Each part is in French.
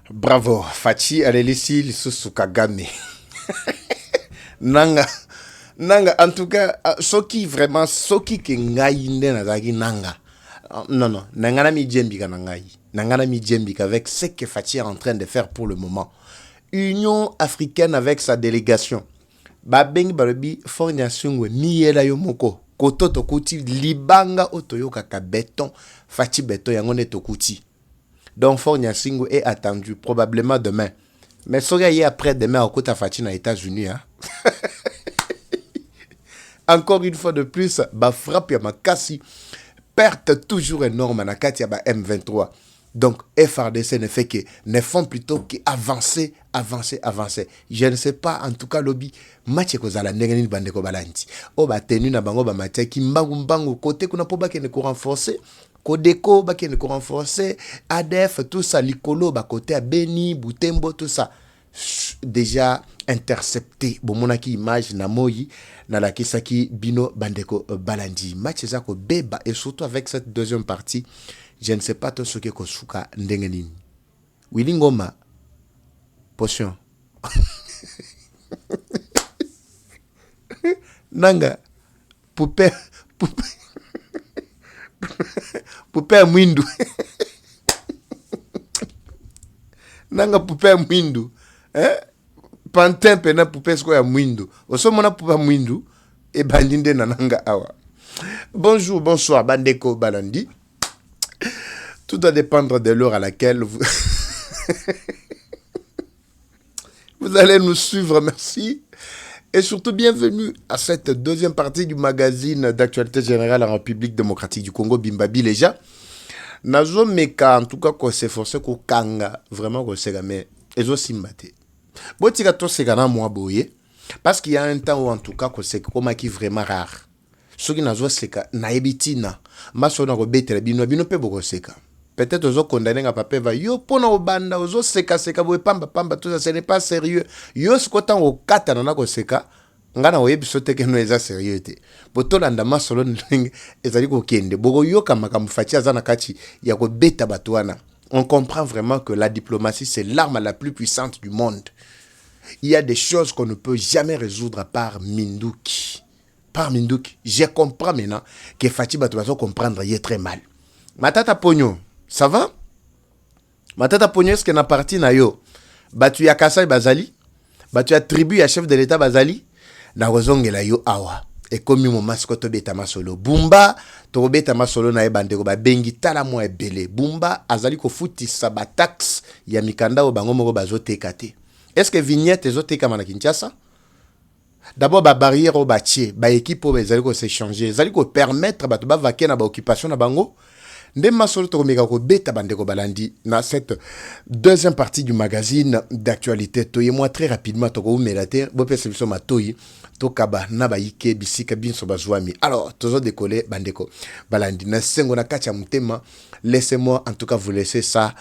Bravo, Fachi Alelisi Lisusu Kagame. Nanga, Nanga, en tout cas, Soki vraiment, Soki ke ngai nde nazaki Nanga. Non, non, Nangana mi djembika nangai. Nangana mi djembika avec ce que Fachi est en train de faire pour le moment. Union africaine avec sa délégation. Babeng Barobi, Forniasungwe, Miela Yomoko. Koto Tokuti, Libanga Otoyo Kaka Béton, Fachi Béton Yangone Tokuti. Donc, Fort Nyasingou est attendu probablement demain. Mais soyez après-demain au côté Fati aux États-Unis. Hein? Encore une fois de plus, bah frappe ya makasi, perte toujours énorme na kati ya ba M23. Donc, FRDC ne font plutôt qu'avancer, avancer, avancer. Je ne sais pas, en tout cas, lobby, match ko zala ndenge nini bandeko balanti. O ba tenu na bango ba match ki mbangu côté kuna po ba kene ko renforcer. Kodeko, bakene ko renforcer, ADF, tout ça, Likolo, côté à Beni, Boutembo, tout ça. Déjà intercepté. Bon, mon aki image na moyi, na la kisaki bino bandeko balandi. Match zako beba, et surtout avec cette deuxième partie, je ne sais pas tout ce que kosuka ndengenini. Willy Ngoma, potion. Nanga, poupée. Poupée mwindu. Nanga poupée mwindu. Pantin pena poupée sko ya mwindu. Oso mona poupée mwindu. E bandinde na nanga awa. Bonjour, bonsoir, bandeko balandi. Tout va dépendre de l'heure à laquelle vous... vous allez nous suivre, merci. Et surtout, bienvenue à cette deuxième partie du magazine d'actualité générale en République démocratique du Congo, Bimbabi Leja. Nazo meka, en tout cas, qu'on s'efforce, qu'on kanga, vraiment qu'on s'est mais ezo simbate. Bon, tika to segana moi boye, parce qu'il y a un temps où, en tout cas, qu'on s'est comme qui vraiment rare. Ce qui nazo seka, naebitina, maso na robete, bino pe boko seka. Peut-être ozo condamné à papa va yo pona obanda ozo seka boe pamba tout ça ce n'est pas sérieux. Yo skotan o kata na ko seka ngana oyebi sote ke no eza sérieux te. Botolanda masolo ndenge ezali ko kende. Bogo yo kama kamufati azana kati ya ko beta batwana. On comprend vraiment que la diplomatie c'est l'arme la plus puissante du monde. Il y a des choses qu'on ne peut jamais résoudre par Minduki. Par Minduki, je comprends maintenant que Fati Batouazo comprendre y est très mal. Matata Pogno, ça va? Matata Pogno, est-ce qu'elle a parti na yo? Batu ya Kasai Bazali? Batu ya tribu ya chef de l'État Bazali? Na rozongela yo awa. Et comme mon mascotte beta masolo. Bumba, to beta masolo na ebandeko ba bengi tala mo ebele. Bumba azali ko futi saba tax ya mikanda o bango moko bazote kate. Est-ce que vignette ezote kama na Kinshasa? D'abord ba barrière au bâti, ba équipe au bazali ko s'échanger, bazali ko permettre ba to ba vaquer na ba occupation na bango. Nde masolo to meka ko beta bandeko balandi na cette deuxième partie du magazine d'actualité. Toye moi très rapidement to ko melate bo pese biso matoyi to kaba na ba yike bisika binso bazwami. Alors tozo décoller bandeko balandi na sengo na kacha mutema. Laissez-moi en tout cas vous laisser ça.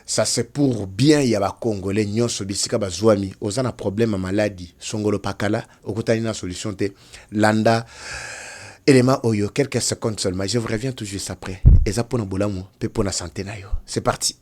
Ça c'est pour bien yaba congolais nyonso bisika bazwami. Ozana problème maladie songolo pakala okutani na solution te landa. Élément Oyo, quelques secondes seulement. Je vous reviens tout juste après. Et ça pour nous bolamo, pour la santé nayo. C'est parti.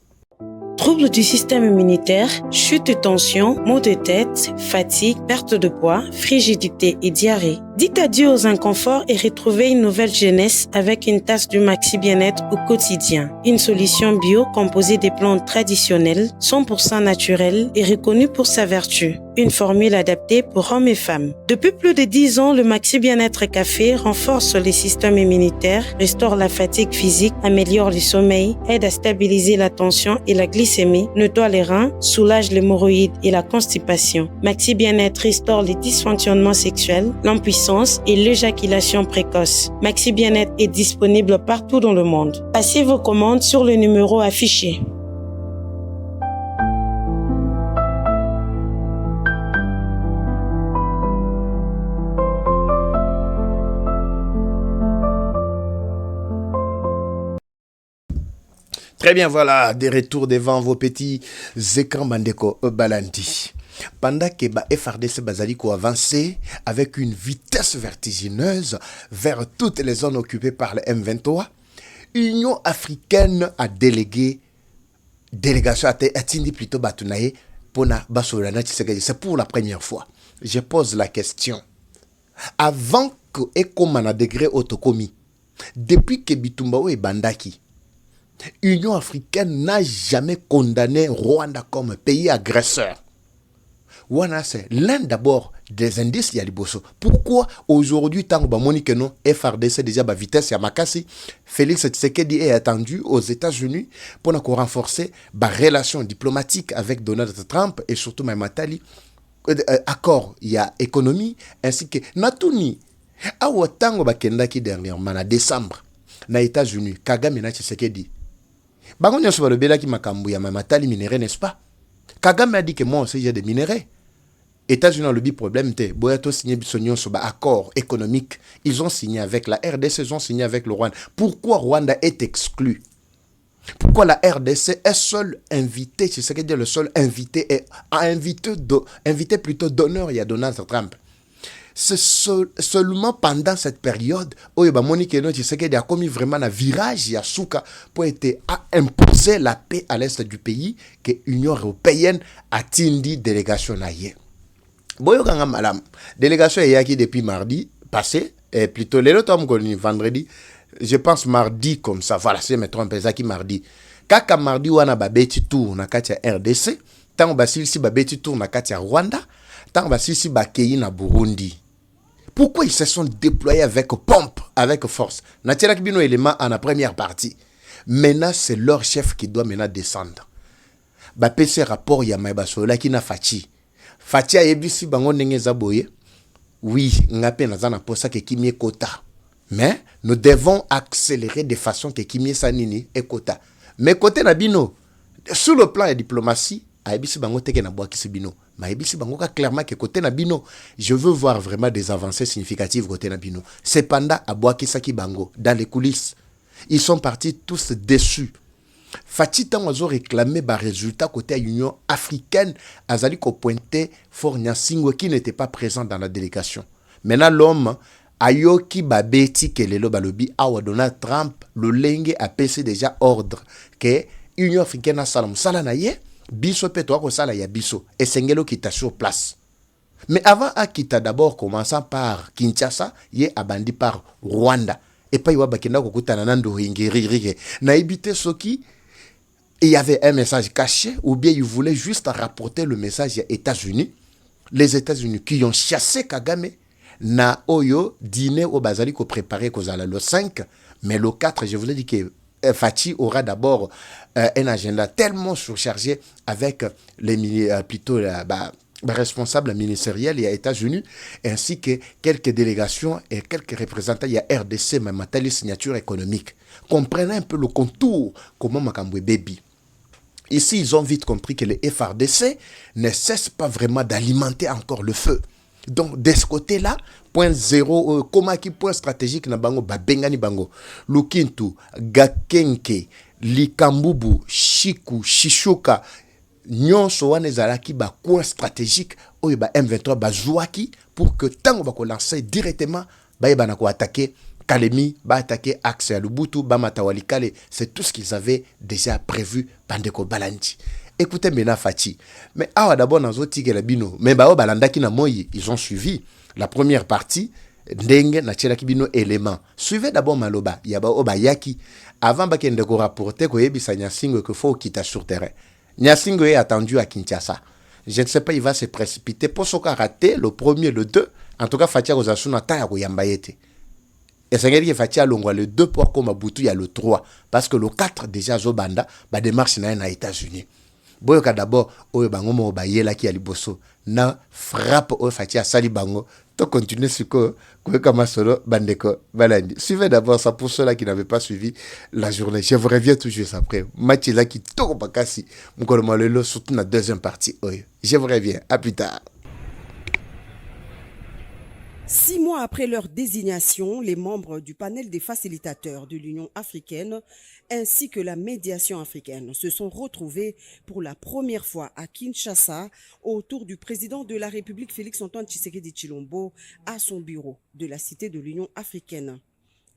Troubles du système immunitaire, chute de tension, maux de tête, fatigue, perte de poids, frigidité et diarrhée. Dites adieu aux inconforts et retrouvez une nouvelle jeunesse avec une tasse du Maxi Bien-être au quotidien. Une solution bio composée des plantes traditionnelles, 100% naturelles et reconnue pour sa vertu. Une formule adaptée pour hommes et femmes. Depuis plus de 10 ans, le Maxi Bien-être Café renforce les systèmes immunitaires, restaure la fatigue physique, améliore le sommeil, aide à stabiliser la tension et la glycémie, nettoie les reins, soulage l'hémorroïde et la constipation. Maxi Bien-être restaure les dysfonctionnements sexuels, l'impuissance et l'éjaculation précoce. Maxi Bien-être est disponible partout dans le monde. Passez vos commandes sur le numéro affiché. Très bien, voilà, des retours devant vos petits écrans bandeko balandi. Pendant que FRDC Bazaliko avançait avec une vitesse vertigineuse vers toutes les zones occupées par le M23, Union africaine a délégué délégation atindi plutôt batunaye pona basolana Tshisekedi. C'est pour la première fois. Je pose la question. Avant que Ekomana degré autokomi, depuis que Bitumba et Bandaki, Union africaine n'a jamais condamné Rwanda comme pays agresseur. Wana c'est l'un d'abord des indices Yaliboso. Pourquoi aujourd'hui, tant que Monique non, FRDC déjà ba vitesse ya makasi, Félix Tshisekedi est attendu aux États-Unis pour renforcer la relation diplomatique avec Donald Trump et surtout Maïmatali. Accord, il y a économie ainsi que Natuni. Awa tango bakendaki dernièrement en décembre na États-Unis, Kagame na Tshisekedi. Bango nyoso balobelaki makambo ya Maïmatali minéraux, n'est-ce pas? Kagame a dit que moi aussi j'ai des minéraux. États-Unis ont le problème, Boyato signé sur accord économique. Ils ont signé avec la RDC, ils ont signé avec le Rwanda. Pourquoi Rwanda est exclu? Pourquoi la RDC est seul invité, c'est ce que dit le seul invité, et a invité plutôt d'honneur, il y a Donald Trump. C'est seulement pendant cette période où Monique Tshisekedi a commis vraiment un virage à Souka pour imposer la paix à l'est du pays que l'Union européenne a tindi délégation naïe. Boyokanga malam. Délégation est yaki depuis mardi passé, et plutôt les autres vendredi, je pense mardi comme ça, voilà, c'est me trompe, qui mardi. Kaka mardi wana babeti tour na katia RDC, tant basilisi babeti tour na katia Rwanda, tant basilisi bakeyi na Burundi. Pourquoi ils se sont déployés avec pompe, avec force? Natira kibino élément en la première partie. Maintenant, c'est leur chef qui doit maintenant descendre. Bapese rapport ya Maïbasola qui na fachi. Fatia yebisi bango ndenge zaboye. Oui, ngape nazana posa ke kimie kota. Mais nous devons accélérer de façon que kimie sanini et kota. Mais côté nabino, sur le plan de diplomatie, ayebisi bango teke na boaki bino. Ma yebisi bango ka clairement que côté nabino, je veux voir vraiment des avancées significatives côté nabino. Cependant, à boaki saki bango dans les coulisses, ils sont partis tous déçus. Fati tango azo réclamé ba résultat côté Union africaine, azali ko pointé Faure Gnassingbé qui n'était pas présent dans la délégation. Maintenant l'homme ayoki babeti ke lelo balobi awa Donald Trump le lenge a passé déjà ordre que Union africaine a salam sala na ye biso pe to ko sala ya biso et sengelo kita sur place. Mais avant akita d'abord commençant par Kinshasa, ye abandi par Rwanda et pas iwa bakenda ko kutana nando ngiri na ibité soki. Il y avait un message caché, ou bien ils voulaient juste rapporter le message aux États-Unis. Les États-Unis qui ont chassé Kagame, na oyo dîner au Bazali qu'on préparait le 5, mais le 4, je vous ai dit que Fati aura d'abord un agenda tellement surchargé avec les responsables ministériels et aux États-Unis, ainsi que quelques délégations et quelques représentants. Il y a RDC, même telle signature économique. Comprenez un peu le contour, comment Makambwe Baby. Ici, ils ont vite compris que les FRDC ne cessent pas vraiment d'alimenter encore le feu. Donc, de ce côté-là, point zéro, point stratégique, na bango, bengani bango, Lukintu, Gakenke, Likambubu, Chiku, Shishoka, nyonso wana ezalaki ba point stratégique, oyo ba M23 bazouaki, pour que tango bako lancer directement, ba yeba na ko attaquer Kalemi, ba attaquer Axe à Lubutu, ba Matawalikale, c'est tout ce qu'ils avaient déjà prévu Pandeko Balandi. Écoutez maintenant Fati. Mais d'abord dans la bino, mais balandaki na moyi, ils ont suivi la première partie ndenge na tchelaki bino élément. Suivez d'abord Maloba, yaba obayaki avant bakende ko rapporter ko yebisa Gnassingbé que faut quitter sur terrain. Gnassingbé est attendu à Kinshasa. Je ne sais pas, il va se précipiter pour ce qu'a raté le premier, le 2. En tout cas, Fatia Ozasuna ta ko yambayete. Et c'est que Fatia Longwa le 2 pour comme Boutou, il y a le 3. Parce que le 4, déjà, Zobanda, ba démarche na aux États-Unis. Boyoka d'abord, oyo bango mo bayela ki aliboso na frappe o Fatia Sali bango. To continuer sur quoi comme solo bandeko balandi. Suivez d'abord ça pour ceux-là qui n'avaient pas suivi la journée. Je vous reviens tout juste après. Mathieu là qui toko bakasi. Mukolo malelo surtout la deuxième partie. Oyo. Je vous reviens. À plus tard. 6 mois après leur désignation, les membres du panel des facilitateurs de l'Union africaine ainsi que la médiation africaine se sont retrouvés pour la première fois à Kinshasa autour du président de la République Félix-Antoine Tshisekedi Tshilombo à son bureau de la Cité de l'Union africaine.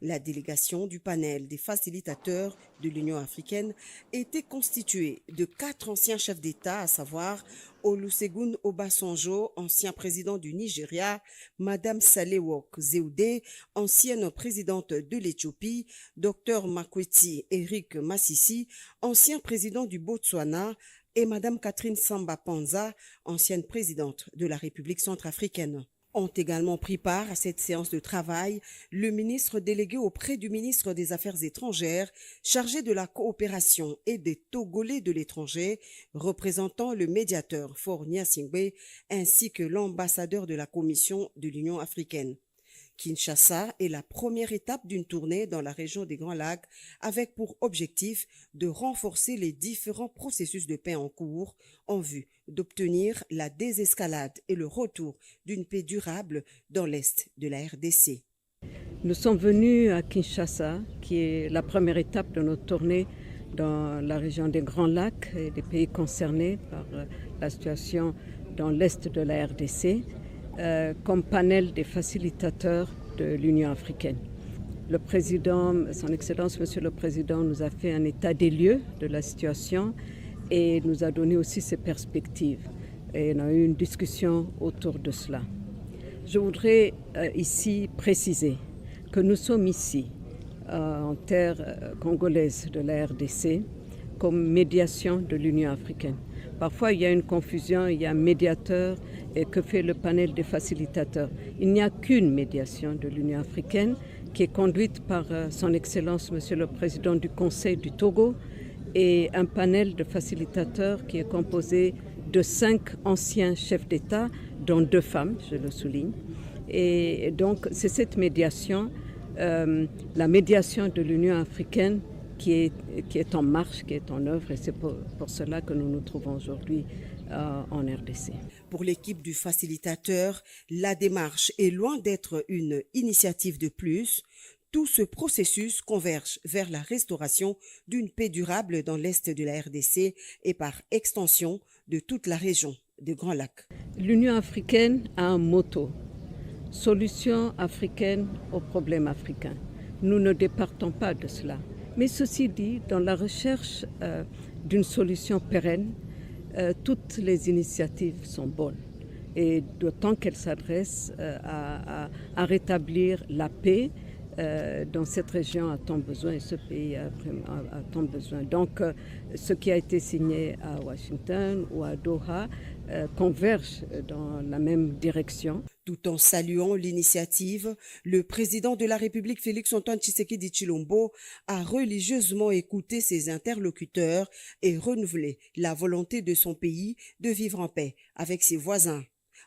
La délégation du panel des facilitateurs de l'Union africaine était constituée de 4 anciens chefs d'État, à savoir Olusegun Obasanjo, ancien président du Nigeria, Madame Salewok Zewde, ancienne présidente de l'Éthiopie, Dr Makweti Eric Massissi, ancien président du Botswana, et Madame Catherine Samba Panza, ancienne présidente de la République centrafricaine. Ont également pris part à cette séance de travail le ministre délégué auprès du ministre des Affaires étrangères, chargé de la coopération et des Togolais de l'étranger, représentant le médiateur Faure Gnassingbé, ainsi que l'ambassadeur de la Commission de l'Union africaine. Kinshasa est la première étape d'une tournée dans la région des Grands Lacs avec pour objectif de renforcer les différents processus de paix en cours en vue d'obtenir la désescalade et le retour d'une paix durable dans l'est de la RDC. Nous sommes venus à Kinshasa, qui est la première étape de notre tournée dans la région des Grands Lacs et des pays concernés par la situation dans l'est de la RDC. Comme panel des facilitateurs de l'Union africaine. Le président, son Excellence, Monsieur le Président, nous a fait un état des lieux de la situation et nous a donné aussi ses perspectives. Et on a eu une discussion autour de cela. Je voudrais ici préciser que nous sommes ici, en terre congolaise de la RDC, comme médiation de l'Union africaine. Parfois, il y a une confusion, il y a un médiateur et que fait le panel des facilitateurs. Il n'y a qu'une médiation de l'Union africaine qui est conduite par son Excellence, Monsieur le Président du Conseil du Togo, et un panel de facilitateurs qui est composé de 5 anciens chefs d'État, dont 2 femmes, je le souligne. Et donc, c'est cette médiation, la médiation de l'Union africaine, qui est en marche, qui est en œuvre, et c'est pour cela que nous nous trouvons aujourd'hui en RDC. Pour l'équipe du facilitateur, la démarche est loin d'être une initiative de plus. Tout ce processus converge vers la restauration d'une paix durable dans l'est de la RDC et par extension de toute la région des Grands Lacs. L'Union africaine a un motto, solution africaine aux problèmes africains. Nous ne départons pas de cela. Mais ceci dit, dans la recherche d'une solution pérenne, toutes les initiatives sont bonnes. Et d'autant qu'elles s'adressent à rétablir la paix dont cette région a tant besoin et ce pays a tant besoin. Donc, ce qui a été signé à Washington ou à Doha converge dans la même direction. Tout en saluant l'initiative, le président de la République Félix-Antoine Tshisekedi Tshilombo a religieusement écouté ses interlocuteurs et renouvelé la volonté de son pays de vivre en paix avec ses voisins.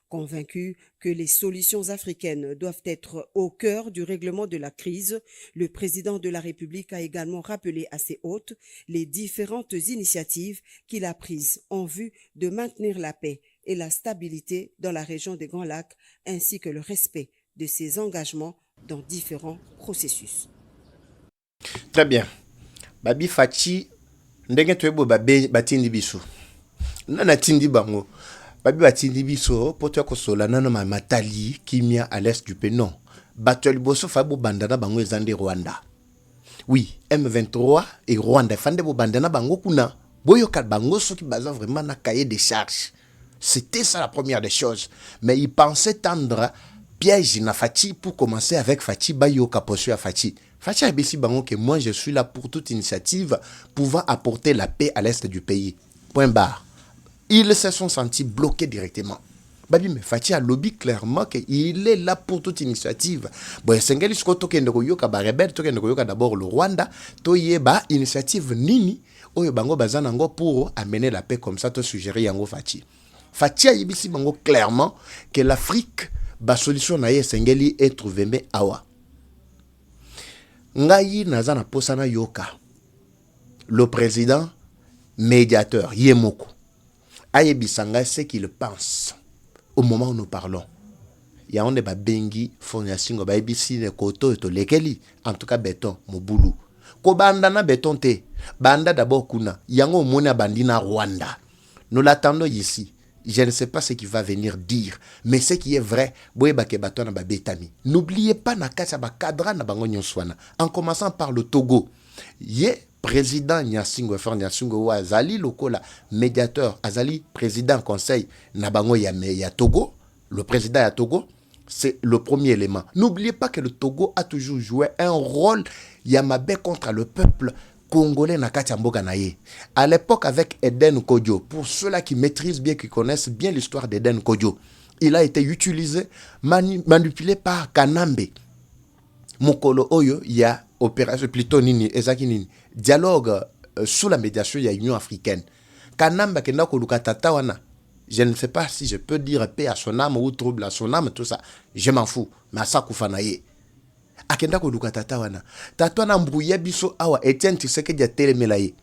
Convaincu que les solutions africaines doivent être au cœur du règlement de la crise, le président de la République a également rappelé à ses hôtes les différentes initiatives qu'il a prises en vue de maintenir la paix et la stabilité dans la région des Grands Lacs, ainsi que le respect de ses engagements dans différents processus. Très bien. Babi Fachi, ndenge tuebo batindi biso. Nana tindi bango. Babi batindi biso, poto yako sola nana matali kimia à l'est du pays. Non. Batoli boso fabo bandana bango ezande Rwanda. Oui, M23 et Rwanda fande bo bandana bango kuna. Boyo kat bango so ki baza vraiment na cahier des charges. C'était ça la première des choses. Mais il pensait tendre piège na Fachi pour commencer avec Fachi Bayo Kaposu à Fachi. Fachi a béci bango que moi je suis là pour toute initiative pouvant apporter la paix à l'est du pays. Point barre. Ils se sont sentis bloqués directement. Babi mais Fachi a lobby clairement qu'il est là pour toute initiative. Bon, Sengeli Skoto Kendoko Yoka Barebel, Tokendoko Yoka d'abord le Rwanda, Toyeba initiative Nini, Oyo Bango Bazanango pour amener la paix comme ça, to suggérer Yango Fachi. Fachi a yibisi bango clairement que l'Afrique, ba solution na ye Sengeli est trouvé mais awa. Ngayi nazana posana yoka. Le président médiateur Yemoko a yebisanga ce qu'il pense au moment où nous parlons. Ya onde ba bengi fonya singo ba yebisi ne koto to lekeli en tout cas béton mobulu. Ko banda na béton te. Banda d'abord kuna yango mona bandina Rwanda. Nous l'attendons ici. je ne sais pas ce qu'il va venir dire, mais ce qui est vrai, n'oubliez pas en commençant par le Togo. Président Nyasingo Fr Nyasingo Azali Lokola, médiateur, Azali, président conseil Nabango ya Togo, le président ya Togo, c'est le premier élément. N'oubliez pas que le Togo a toujours joué un rôle Yamabé contre le peuple congolais Nakatiamboga Naye. À l'époque avec Eden Kodjo, pour ceux-là qui maîtrisent bien, qui connaissent bien l'histoire d'Eden Kodjo, il a été utilisé, manipulé par Kanambe. Mokolo Oyo, il y a opération plutôt nini, ezaki nini, dialogue sous la médiation, il y a Union africaine. Kanambe kenda koluka tatawana. Je ne sais pas si je peux dire paix à son âme ou trouble à son âme, tout ça. Je m'en fous. Mais ça koufanaye. Akenda koluka tatawana. Tatawana mbrouye biso awa Etienne Tshisekedi ya telemelaye.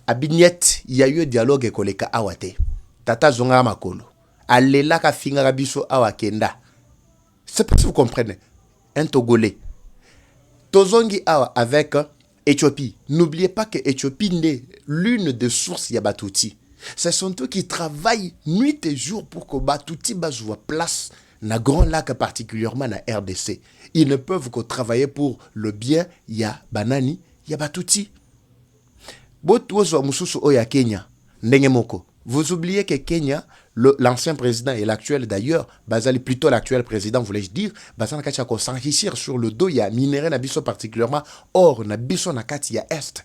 Abignet, il y a eu dialogue ekoleka awate. Tata zonga makolo. Alela ka finga biso awa kenda. C'est pas si vous comprenez. Un Togolais. Tozongi awa avec Éthiopie. N'oubliez pas que Éthiopie n'est l'une des sources Yabatouti. Ce sont eux qui travaillent nuit et jour pour que Batouti soit place na Grand Lac, particulièrement na RDC. Ils ne peuvent que travailler pour le bien ya Banani, ya Batouti. Botuozo mususu oya Kenya, ndengemoko. Vous oubliez que Kenya, l'ancien président et l'actuel d'ailleurs, Bazali plutôt l'actuel président, voulais-je dire, Bazana Kachako s'enrichir sur le dos, il y a minéré Nabiso particulièrement, or Nabiso Nakati ya Est.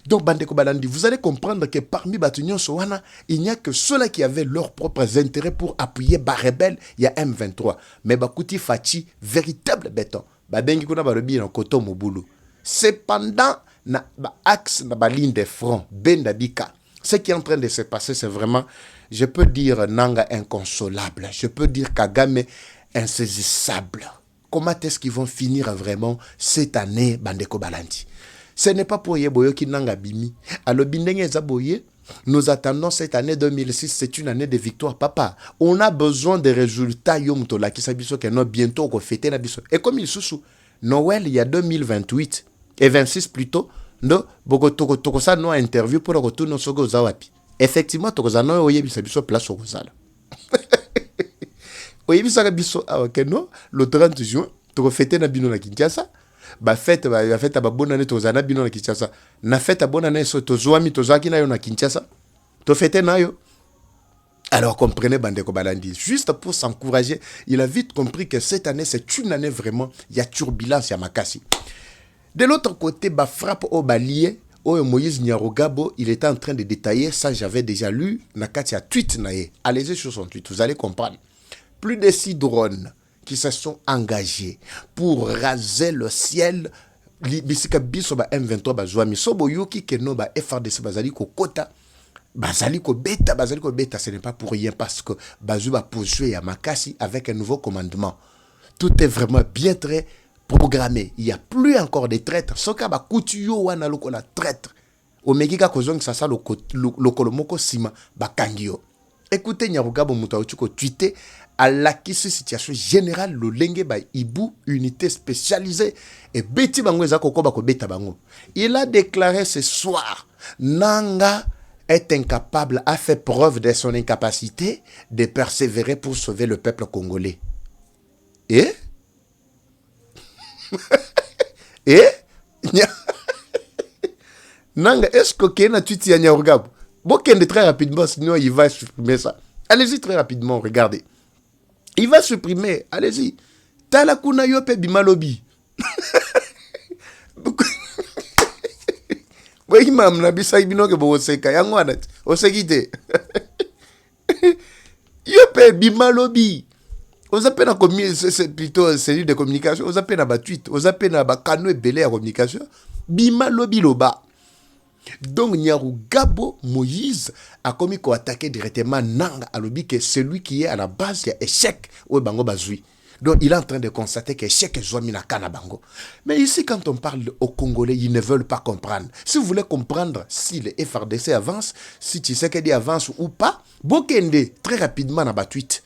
Donc, Bandeko Balandi, vous allez comprendre que parmi Batunion Sowana, il n'y a que ceux-là qui avaient leurs propres intérêts pour appuyer Barebel, il y a M23. Mais Bakuti Fachi, véritable béton. Babengi Kuna Barebi en Koto Moboulou. Cependant, na axe na ligne de front, Bendabika. Ce qui est en train de se passer, c'est vraiment, je peux dire Nanga inconsolable. Je peux dire Kagame insaisissable. Comment est-ce qu'ils vont finir vraiment cette année, Bandeko Balandi? Ce n'est pas pour Yeboyo qui Nanga Bimi. Alors, Bindenge Zaboye, nous attendons cette année 2006, c'est une année de victoire, papa. On a besoin des résultats, Yomtola, qui s'abisso, que nous bientôt, qu'on fête la biso. Et comme il sous Noël, il y a 2028, et 26 plutôt, no boko toko sa no interview pour retourner sogo zawapi. Effectivement toko za no oyebi sa biso place au zala. Oyebi sa biso awakeno le 30 juin toko fêter na bino na Kinshasa. Ba fête ba bonne année toko za na bino na Kinshasa. Na fête bonne année so to zoami to zaki na yo na Kinshasa. To fêter na yo. Alors comprenez Bandeko Balandi, juste pour s'encourager, il a vite compris que cette année c'est une année vraiment, il y a turbulence, il y a makasi. De l'autre côté, bah frappe au balier, Moïse Nyarugabo, il était en train de détailler, ça j'avais déjà lu, Nakati a tweet naé. Allez-y sur son tweet, vous allez comprendre. Plus de 6 drones qui se sont engagés pour raser le ciel. Bisika biso ba M23 ba Zouami Sobo Yuki Keno ba FRDC bazali ko kota. Bazali ko beta, ce n'est pas pour rien parce que Bazou va poursuivre à Makasi avec un nouveau commandement. Tout est vraiment bien très programmé. Il n'y a plus encore de traîtres. Soka ba kutuyo wana loko la traître. Omegika kozong sasa lokolomoko sima ba kangio. Écoutez Nyarugabo Moutaouchiko tweeté à la situation générale le lenge ba Ibu unité spécialisée et beti bango ezako ko bako beta bango. Il a déclaré ce soir Nanga est incapable, a fait preuve de son incapacité de persévérer pour sauver le peuple congolais. Et Nanga, est-ce que Kena tweet ya Nyarugabo? Bokende très rapidement, sinon il va supprimer ça. Allez-y très rapidement, regardez. Il va supprimer, allez-y. Talakuna yope bimalobi. Oui, mam, nabisa ibinoke bo oseka yangwana. Osekite. Yope bimalobi. Aux appels à communication, c'est plutôt cellule de communication. Aux appels à tweet, aux appels à canaux et belé à communication. Bima lobi loba. Donc Nyarugabo Moïse a commis qu'on attaquer directement Nanga à l'obi que celui qui est à la base, il y a échec au Bango Bazoui. Donc il est en train de constater qu'échec est joué na Kanabango. Mais ici, quand on parle aux Congolais, ils ne veulent pas comprendre. Si vous voulez comprendre si le FRDC avance, si Tshisekedi avance ou pas, Bokende très rapidement na tweet.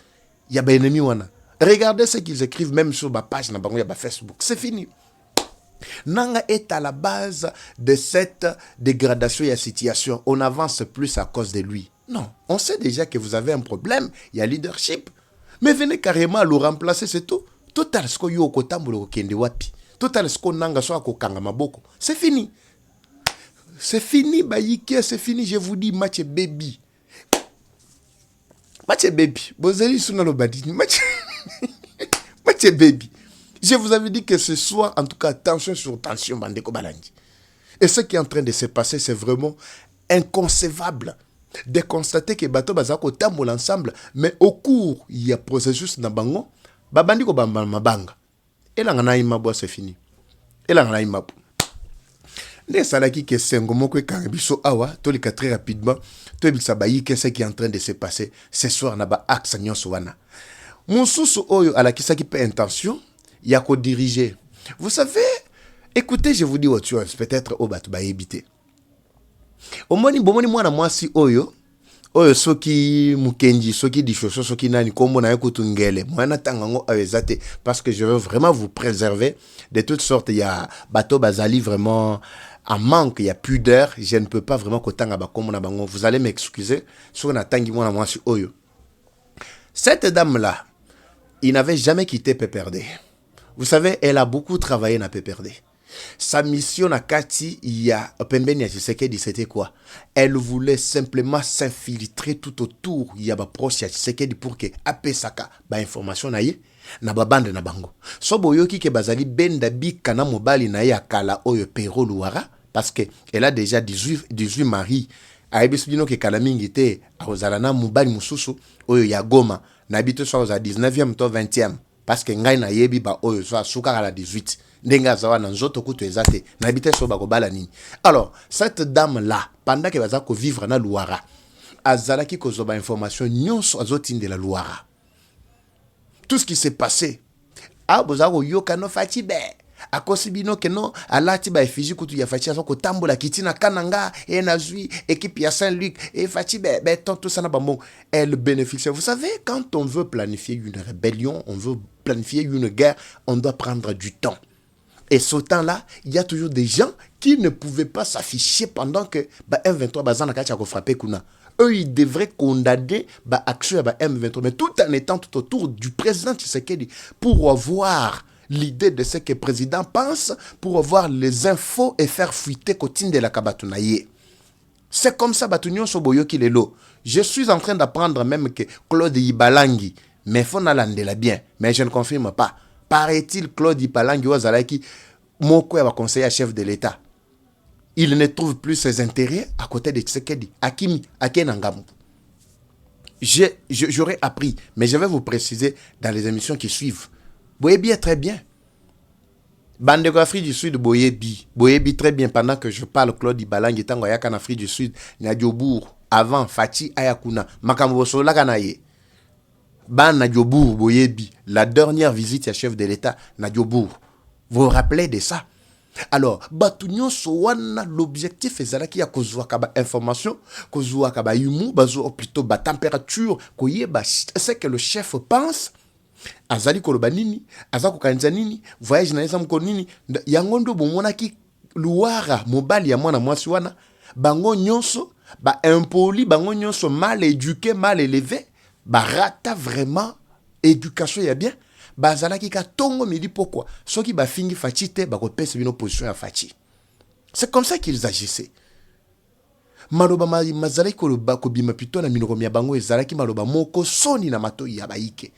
Il y a des ennemis wana. Regardez ce qu'ils écrivent même sur ma page na bango ya Facebook. C'est fini. Nanga est à la base de cette dégradation et la situation. On avance plus à cause de lui. Non, on sait déjà que vous avez un problème, il y a leadership. Mais venez carrément le remplacer, c'est tout. Total ce yo kotambulo kende wapi. Total ce nanga so akokanga maboko. C'est fini. C'est fini, Bayike, c'est fini, je vous dis, match baby. Match baby. Bozeli sunalo badini. Match baby. Je vous avais dit que ce soir, en tout cas, tension sur tension, Bandeko Balandi. Et ce qui est en train de se passer, c'est vraiment inconcevable de constater que Bato Bazako tamboul ensemble, mais au cours, il y a processus dans Bango, Babandiko Bamba. Et là, on a une c'est fini. Et là, on a une map. Les salaki que c'est un gomo que Karibiso Awa, tolika très rapidement, tolika bayi que ce qui est en train de se passer ce soir, n'a pas accès wana. Mon sous oyo à la qui peut intention, il y a qu'au diriger. Vous savez, écoutez, je vous dis autre chose, peut-être au bat ba éviter. Au moni bomoni mwana mwasi oyo soki mukenji soki dishoso soki nani kombo na yokutu ngele mwana tangango awezate parce que je veux vraiment vous préserver de toutes sortes. Il y a bateau bazali vraiment en manque, il y a pudeur, je ne peux pas vraiment kotanga ba kombo na bango. Vous allez m'excuser sur na tangi mwana mwasi oyo. Cette dame là, il n'avait jamais quitté Peperde. Vous savez, elle a beaucoup travaillé na Peperde. Sa mission à Kati, il y a Pembeni à Tshisekedi, c'était quoi? Elle voulait simplement s'infiltrer tout autour. Il y a ba proche à Tshisekedi pour que apesaka ba information na ye na ba bande na bango. So boyoki ke bazali benda bika na mobali na ye akala oyo Pero Luara parce que elle a déjà 18 maris. Aibisbino ke kala mingi te azala na mobali mususu oyo ya Goma na bito so za 19e to 20e parce que ngai na yebi ba oyo so suka kala 18. Alors, cette dame-là, pendant qu'elle va vivre dans Luara, azalaki kozoba information nyonso azotine de la Luara. Tout ce qui s'est passé, bozako yokano fatibe, akosibino que non, alati ba efiji kutu ya fatibe so kotambola kitina kananga et nazui équipe ya Saint-Luc et fatibe, tout ça na bambon, elle bénéficie. Vous savez, quand on veut planifier une rébellion, on veut planifier une guerre, on doit prendre du temps. Et ce temps-là, il y a toujours des gens qui ne pouvaient pas s'afficher pendant que M23 bazana kacha ko frappé kuna. Eux, ils devraient condamner l'action de M23, mais tout en étant tout autour du président Tshisekedi pour avoir l'idée de ce que le président pense, pour avoir les infos et faire fuiter Kotine de la Kabatunaye. C'est comme ça, Batunyon Soboyo qui est là. Je suis en train d'apprendre même que Claude Ibalangi, mais il faut la bien, mais je ne confirme pas. Paraît-il, Claude Ipalangi Wazalaki, mon conseiller chef de l'État, il ne trouve plus ses intérêts à côté de Tshisekedi. Akimi, Akenangamu. J'aurais appris, mais je vais vous préciser dans les émissions qui suivent. Boyebi est très bien. Bandeko Afrique du Sud, Boyebi très bien. Pendant que je parle, Claude Ibalangi, Tango Yakan Afrique du Sud, Nadjobour, avant Fati Ayakuna, Makamboso Lakanaye. Ban Nadjobour, Boyebi, la dernière visite à chef de l'État, Nadjobour. Vous vous rappelez de ça? Alors, Batunyo Sowana, l'objectif est qu'il y a kozwa kaba information, kozwa kaba yumu, bazo plutôt ba température, koye ba ce que le chef pense. Azali koloba nini, azako kanza nini, voyage na yesa mko nini, yangondo bomona ki luara mobali ya mwana mwasi wana, bango nyonso, ba impoli, bango nyonso mal éduqué, mal élevé. Barata vraiment éducation ya bien bazalaki ka tongo midi pourquoi ceux qui ba fingi fatite ba ko pese bino position ya fati. C'est comme ça qu'ils agissaient. Maloba mazalaki ko ba ko bima pito na minoko ya bango ezalaki maloba moko soni na mato ya baike.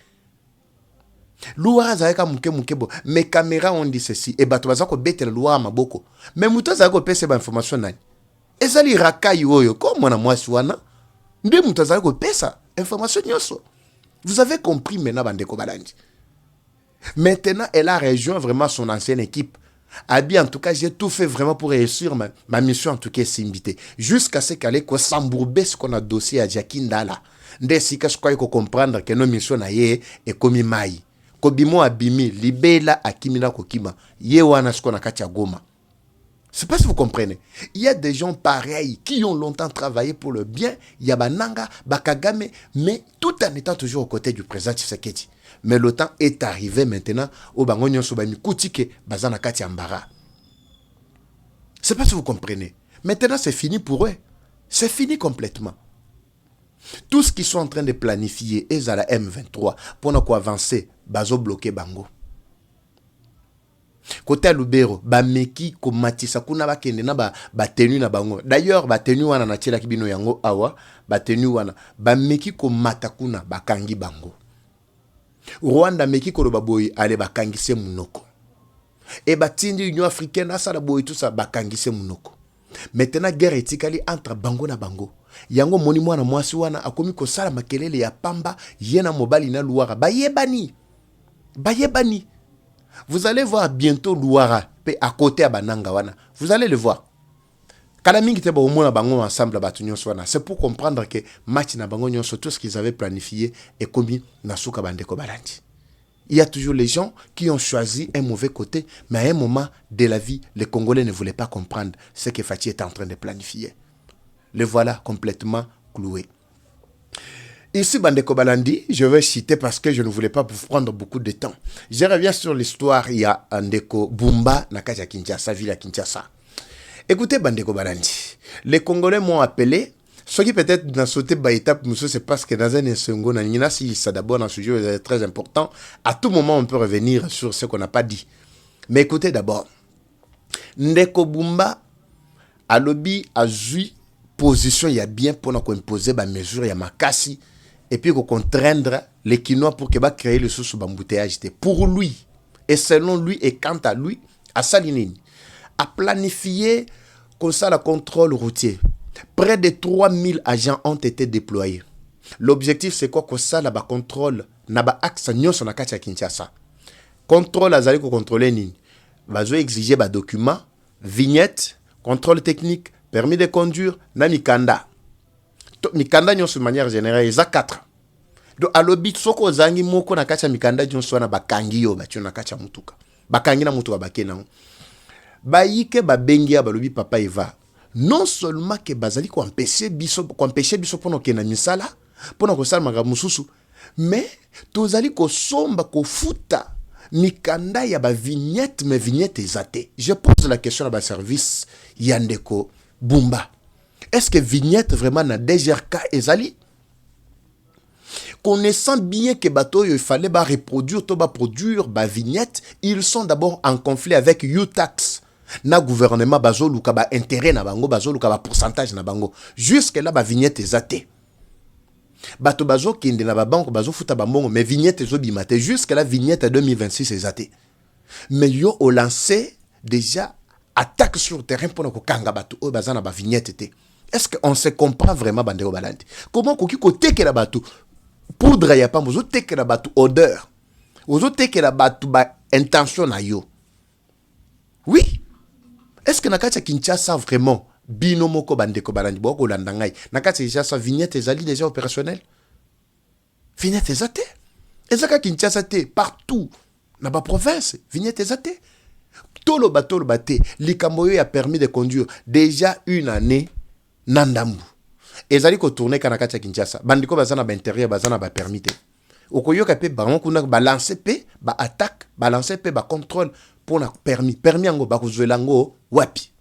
Luara zalaka muke bo mes caméras ont dit ceci et bato bazako betela luara maboko mais muto zalako pese ba information nani ezali rakai oyo ko mwana mwasi wana nde muto zalako pesa information nyonso. Vous avez compris maintenant, Bandeko Balandi. Maintenant, elle a rejoint vraiment son ancienne équipe. Abi, en tout cas, j'ai tout fait vraiment pour réussir ma mission, en tout cas, c'est invité. Jusqu'à ce qu'elle ait s'embourber ce qu'on a dossier à Jakindala. Dès si je crois qu'il faut comprendre que nos missions est comme Maï. Kobimo Abimi, Libela Akimina Kokima. Yewana ce qu'on a katia Goma. Je ne sais pas si vous comprenez. Il y a des gens pareils qui ont longtemps travaillé pour le bien. Il y a Bananga, Bakagame, mais tout en étant toujours aux côtés du président Tshisekedi. Mais le temps est arrivé maintenant au Bangonyo Sobami Koutike, Bazana Kati Ambara. C'est pas si vous comprenez. Maintenant, c'est fini pour eux. C'est fini complètement. Tout ce qu'ils sont en train de planifier, ils à la M23, pour nous avancer, bazo bloquer bango. Côté Lubero, ba meki ko matisa kuna ba kende na ba tenu na bango. D'ailleurs, ba tenu wana na tshela kibino yango awa, ba tenu wana ba meki ko matakuna ba kangi bango. Rwanda meki ko ba boy ale ba kangise munoko. Et ba tindi Union africaine asala boy tout ça ba kangise munoko. Maintenant guerre etikali entre bango na bango. Yango moni mwana mwasi wana akomi ko sala makelele ya pamba yena mobali na luara bayebani. Bayebani. Vous allez voir bientôt Louara à côté à Bananga wana. Vous allez le voir. C'est pour comprendre que match na bango nyonso tout ce qu'ils avaient planifié et commis na suka bandeko balandi. Il y a toujours les gens qui ont choisi un mauvais côté, mais à un moment de la vie, les Congolais ne voulaient pas comprendre ce que Fatih était en train de planifier. Le voilà complètement cloué. Ici, Bandeko Balandi, je vais citer parce que je ne voulais pas vous prendre beaucoup de temps. Je reviens sur l'histoire, il y a Ndeko Bumba, Nakaja Kinshasa, ville à Kinshasa. Écoutez, Bandeko Balandi, les Congolais m'ont appelé, ce qui peut-être dans sauté par étape, c'est parce que dans un instant, si ça d'abord dans ce sujet est très important, à tout moment on peut revenir sur ce qu'on n'a pas dit. Mais écoutez d'abord, Ndeko Bumba, à lobby, a joué position, il y a bien pour nous imposer des mesures, il y a makasi, et puis qu'on contraindre les Kinois pour qu'il va créer le sous bambouteillage. Pour lui, et selon lui, et quant à lui, à Salinini, a planifié comme ça le contrôle routier. Près de 3000 agents ont été déployés. L'objectif, c'est quoi? Que ça, là, contrôle, n'a pas accès sur la carte à Kinshasa. Contrôle, à Zali, contrôler nini. Bazo exiger des documents, vignettes, contrôle technique, permis de conduire, na mikanda. Mikanda nyonso de manière générale, ils ont 4. Donc, à l'obit, soko zangi moko na kacha mikanda nyonso na bakangi yo, batyo na kacha mutuka. Bakangi na mutuka bakena. Bayike babengia balobi papa Eva. Non seulement que bazali ko empêcher biso pono kena misala, pono ko sala maga mususu, mais tozali ko somba ko futa mikanda ya ba vignette mais vignette ezate. Je pose la question à ba service Yandeko Bumba. Est-ce que vignette vraiment na DGRK ezali? Connaissant bien que bateau il fallait reproduire, produire vignette, ils sont d'abord en conflit avec UTAX. Na gouvernement bazo luka ba intérêt na bango, bazo luka ba pourcentage na bango. Jusque là ba vignette ezate. Bato bazo kende na ba banque bazo futa ba mbongo, mais vignette ezo bimate. Jusque là vignette 2026 ezate. Mais yo au lancé déjà attaque sur le terrain pour nous kanga bato o bazana ba vignette té. Est-ce qu'on se comprend vraiment Bandeko Balandi? Comment koki ko teke la bato poudre ya pa mozo teke la bato odeur. Ozo teke la bato ba intention na yo. Oui. Est-ce que Nakacha Kinshasa vraiment bino moko Bandeko Balandi boko landangai? Nakacha Kinshasa vignette ezali déjà opérationnel? Vignette ezate. Ezaka Kinshasa té partout na ba province vignette ezate. Tolo bate likambo yo a permis de conduire déjà une année Nandambu. Ezali ko tourner kanakati Kinshasa. Bandiko bazana ba intérieur bazana ba permis te. Okoyoka pe bango kuna balancer pe ba attaque, balancer pe ba contrôle pour na permis. Permis ngo ba kozwelango wapi.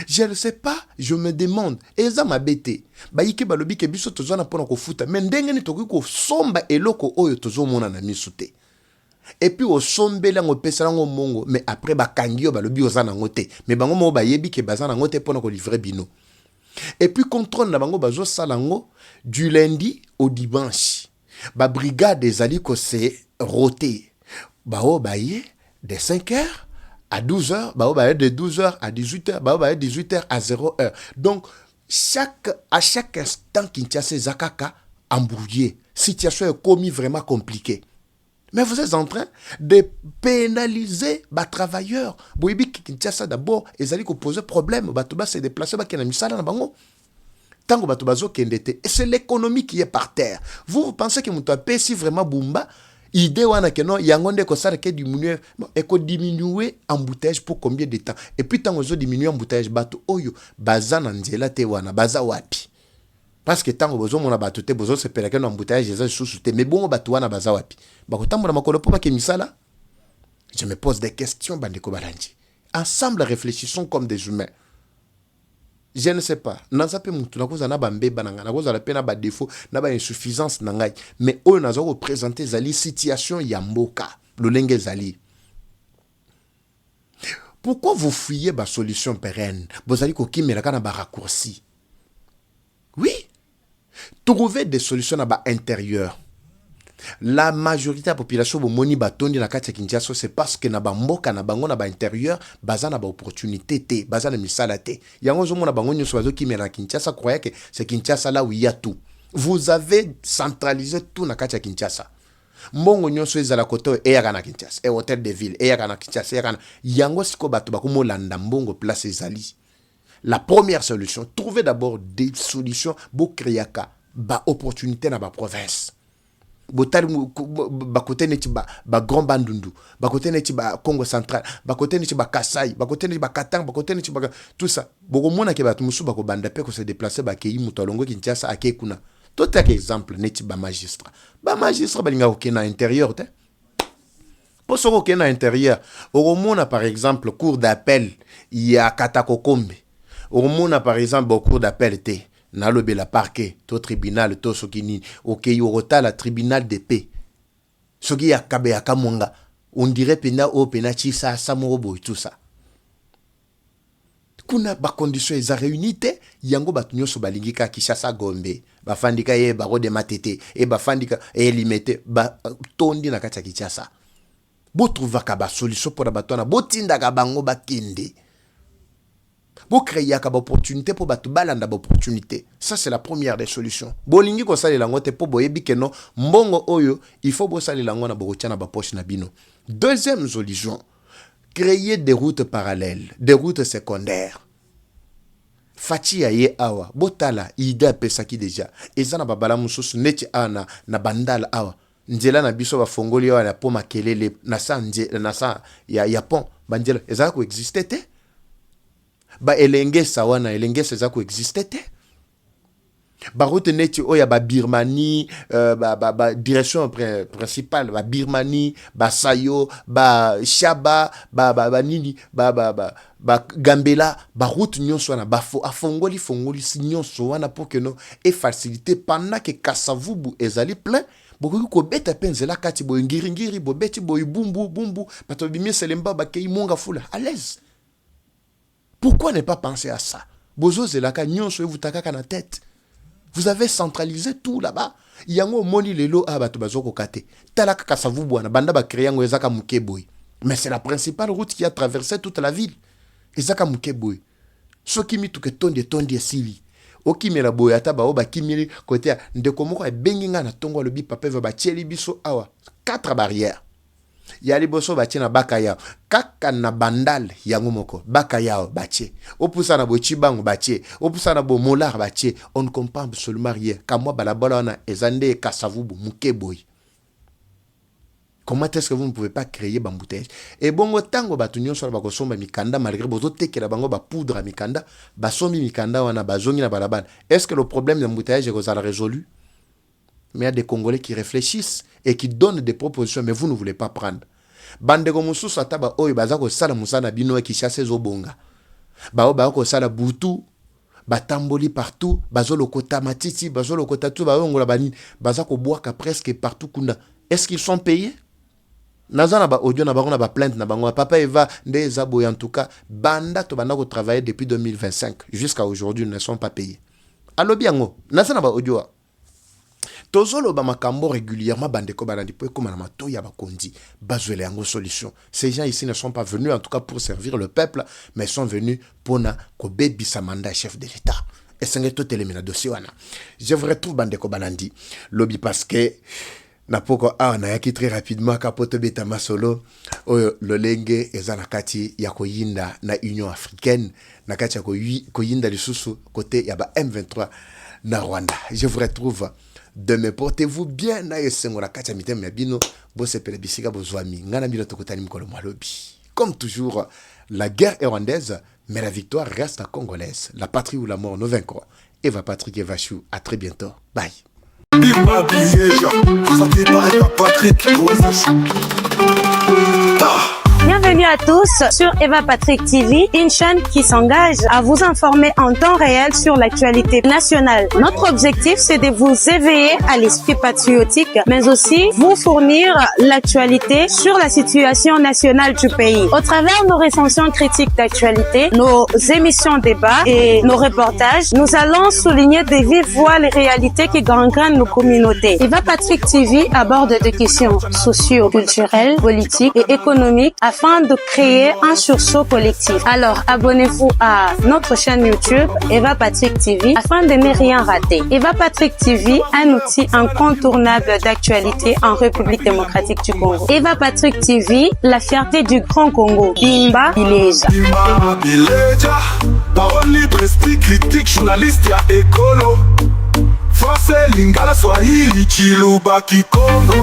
Je ne sais pas, je me demande. Eza mabete. Ba yike balobi ke biso tozana pona ko futa. Mais ndenge ni tokoki ko somba eloko oyo tozomona na misute. Et puis au sombela ngo pesa ngo mongo, mais après ba kangio balobi ozana ngote. Mais bango mo ba yebi ke bazana ngote pona ko livrer bino. Et puis contrôle na bango bazo salango du lundi au dimanche. Ba brigade des ali ko se roté. Ba o baye de 5h à 12h, ba o baye de 12h à 18h, ba o baye de 18h à 0h. Donc à chaque instant Kinshasa zakaka embrouillé. Situation est commis vraiment compliquée. Mais vous êtes en train de pénaliser les travailleurs. Boibi Kinshasa d'abord, ils allaient poser problème. Batuba se déplacer, ba kena misala na bango. Tango batuba zo kendete. Et c'est l'économie qui est par terre. Vous pensez que muto pesi vraiment Bumba, idée wana que non, yangonde ko sala ke diminuer, et ko diminuer embouteillage pour combien de temps? Et puis tango zo diminuer embouteillage batu oyo, bazana nzela te wana, baza wapi? Parce que tant que vous avez battu, vous avez fait un embouteillage, vous avez sous-souté. Mais bon, vous avez fait wapi. Je me pose des questions, Bandeko Balandi. Ensemble, réfléchissons comme des humains. Je ne sais pas. Nazape mutu na koza na ba mbeba nanga, na koza la pe na ba défaut, na ba insuffisance nanga. Mais oyo nazo représenter zali situation ya mboka, lolenge zali. Pourquoi vous fuyez ba solution pérenne? Vous allez ko kimela kana ba raccourci. Oui. Trouver des solutions à ba intérieur. La majorité de la population bomoni batondi na kati ya Kinshasa c'est parce que na ba mboka na bango na ba intérieur baza na ba opportunité te baza na misala te yango zo mona bango nyoso bazo kimela Kinshasa croyait que c'est Kinshasa là où il y a tout. Vous avez centralisé tout na kati ya Kinshasa. Mbongo nyoso ezala koto eyaka na Kinshasa e hôtel de ville eyaka na Kinshasa eyaka na yango siko bato bakumo landa mbongo place ezali. La première solution, trouver d'abord des solutions pour créer ba opportunité na ba province. Botari bakote neti ba Grand Bandundu, bakote neti ba Congo central, bakote neti ba Kasai, bakote neti ba Katanga, bakote neti ba tout ça. Boko mona ke batu musu bako banda pe ko se déplacer ba kei mutalongo Kinshasa ake kuna. Tout exemple neti ba magistrat. Ba magistrat balinga ko na intérieur te. Pour ce ko na intérieur, oko mona par exemple cour d'appel ya Katakokombe. Oko mona par exemple cour d'appel te. Nalobe la parquet, to tribunal, to sokini, ok, yorota la tribunal de paix. Soki ya kabe ya kamonga, on dirait pena o pena chisa samorobo et tout ça. Kuna ba condition eza réunité, yango batunyo so balingika Kishasa Gombe, ba fandika ye ba rode matete, e ba fandika e limete ba tondi na kati ya Kishasa. Bo trouvaka ba solution pour batona, bo tindaka bango ba kende. Pour créer une opportunité pour battre balanda opportunité. Ça c'est la première des solutions. Bolingi ko sali lango te po boyebi ke no mbongo oyo il faut bo sali lango na bokotia na ba poche na bino. Deuxième solution, créer des routes parallèles, des routes secondaires. Fati ya ye awa, botala ida pesaki déjà. Eza na babala mususu neti ana na bandala awa. Nzela na biso ba fongoli awa na po makelele na sa ya pont banjela eza ko exister te. Ba elenge sawana elenge seza ko exister te. Ba route neti oya ba Birmanie ba direction principale ba Birmanie ba Sayo ba Shaba ba nini ba Gambela ba route nyonso na ba afongoli si nyonso wana pour que no et faciliter pendant que Kasavubu ezali plein bokoki ko beta penzela kati bo ngiri bo beti bo bumbu bato bimie selemba ba kei monga fula à l'aise. Pourquoi ne pas penser à ça? Bozo zelaka nyonso vous takaka na tête. Vous avez centralisé tout là-bas. Yango moni lelo abato bazoko kate. Talaka Kasavubu na banda ba créer ngo ezaka mukeboy. Mais c'est la principale route qui a traversé toute la ville. Ezaka mukeboy. Soki mitu ke tondi esili. Oki mela boy ata ba oba kimili côté ndeko moko e benginga na tongo lobi papa va ba tieli biso awa. 4 barrières. Yali boso bache na baka yao kaka na bandal yango moko baka yao bache opusa na bo chibango bache opusa na bo molar bache on ne comprend absolument rien kamwa balabola wana ezande Kasavubu mukeboy. Comment est-ce que vous ne pouvez pas créer bambouteillage et bongo tango batunyo so ba kosomba mikanda malgré bozo tekela bango ba poudre mikanda basombi mikanda wana bazongi na balabala. Est-ce que le problème d'embouteillage est résolu? Mais il y a des Congolais qui réfléchissent et qui donnent des propositions, mais vous ne voulez pas prendre. Bandeko mususu ataba oyo bazako sala musana bino ki chasse zobonga. Bao sala butu, batamboli partout, bazolo kota matiti, bazolo kota tout baongola bani, bazako boaka presque partout kunda. Est-ce qu'ils sont payés? Nazana ba audio na bango ba plainte na bango papa Eva ndeza boy en tout cas banda to banako travailler depuis 2025 jusqu'à aujourd'hui ne sont pas payés. Allo biango, nazana ba audio. Tozolo ba makambo régulièrement bandeko balandi po comme na mato ya bakondi bazwele yango solution. Ces gens ici ne sont pas venus en tout cas pour servir le peuple mais sont venus pour na ko bebisa mandat chef de l'État. Et c'est tout élément dossier wana. Je vous retrouve bandeko balandi lobby parce que na poko na yaki très rapidement kapoto beta masolo oyo lolenge ezana kati ya koyinda na Union africaine na kati ya koyinda lisusu côté ya ba M23 na Rwanda. Je vous retrouve demain. Portez-vous bien na yesengora kacha mitem ya bino bo sepele bisika bozwami ngana bino tokotani mkolo mwalobi. Comme toujours, la guerre est rwandaise mais la victoire reste congolaise. La patrie ou la mort nous vaincront. Eva Patrick Evachou, à très bientôt. Bye. Patrick Bienvenue à tous sur Eva Patrick TV, une chaîne qui s'engage à vous informer en temps réel sur l'actualité nationale. Notre objectif, c'est de vous éveiller à l'esprit patriotique, mais aussi vous fournir l'actualité sur la situation nationale du pays. Au travers de nos recensions critiques d'actualité, nos émissions débats et nos reportages, nous allons souligner de vive voix les réalités qui gangrènent nos communautés. Eva Patrick TV aborde des questions socio-culturelles, politiques et économiques afin de créer un sursaut collectif. Alors, abonnez-vous à notre chaîne YouTube Eva Patrick TV afin de ne rien rater. Eva Patrick TV, un outil incontournable d'actualité en République démocratique du Congo. Eva Patrick TV, la fierté du Grand Congo. Bimba Bileja. Bimba Bileja, parole libre, esprit critique, journaliste ya écolo. Français, Lingala, Swahili, Chiluba, Kikongo.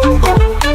Congo.